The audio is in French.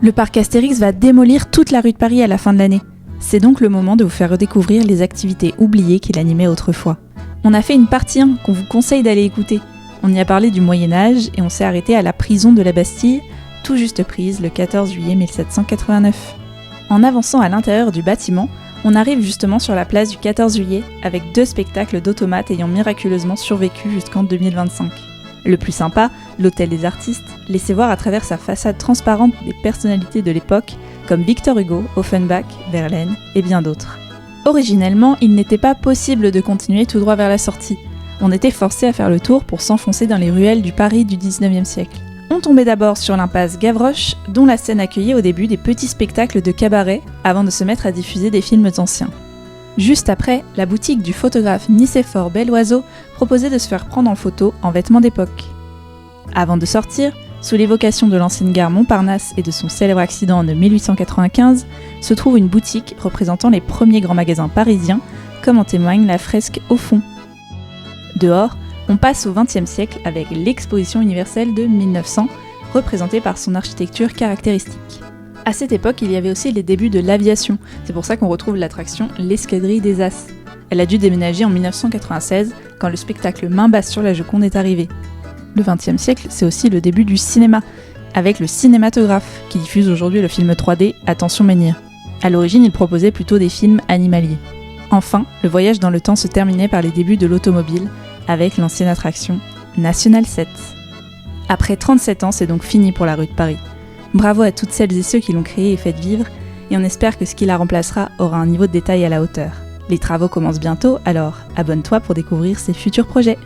Le parc Astérix va démolir toute la rue de Paris à la fin de l'année. C'est donc le moment de vous faire redécouvrir les activités oubliées qu'il animait autrefois. On a fait une partie 1 qu'on vous conseille d'aller écouter. On y a parlé du Moyen-Âge et on s'est arrêté à la prison de la Bastille, tout juste prise le 14 juillet 1789. En avançant à l'intérieur du bâtiment, on arrive justement sur la place du 14 juillet avec 2 spectacles d'automates ayant miraculeusement survécu jusqu'en 2025. Le plus sympa, l'Hôtel des Artistes, laissait voir à travers sa façade transparente des personnalités de l'époque comme Victor Hugo, Offenbach, Verlaine et bien d'autres. Originellement, il n'était pas possible de continuer tout droit vers la sortie. On était forcé à faire le tour pour s'enfoncer dans les ruelles du Paris du 19e siècle. On tombait d'abord sur l'impasse Gavroche, dont la scène accueillait au début des petits spectacles de cabaret avant de se mettre à diffuser des films anciens. Juste après, la boutique du photographe Nicéphore Belloiseau proposait de se faire prendre en photo en vêtements d'époque. Avant de sortir, sous l'évocation de l'ancienne gare Montparnasse et de son célèbre accident de 1895, se trouve une boutique représentant les premiers grands magasins parisiens, comme en témoigne la fresque au fond. Dehors, on passe au XXe siècle avec l'exposition universelle de 1900, représentée par son architecture caractéristique. À cette époque, il y avait aussi les débuts de l'aviation, c'est pour ça qu'on retrouve l'attraction l'Escadrille des As. Elle a dû déménager en 1996, quand le spectacle Main basse sur la Joconde est arrivé. Le XXe siècle, c'est aussi le début du cinéma, avec le cinématographe, qui diffuse aujourd'hui le film 3D Attention Menhir. À l'origine, il proposait plutôt des films animaliers. Enfin, le voyage dans le temps se terminait par les débuts de l'automobile, avec l'ancienne attraction National 7. Après 37 ans, c'est donc fini pour la rue de Paris. Bravo à toutes celles et ceux qui l'ont créée et fait vivre, et on espère que ce qui la remplacera aura un niveau de détail à la hauteur. Les travaux commencent bientôt, alors abonne-toi pour découvrir ses futurs projets.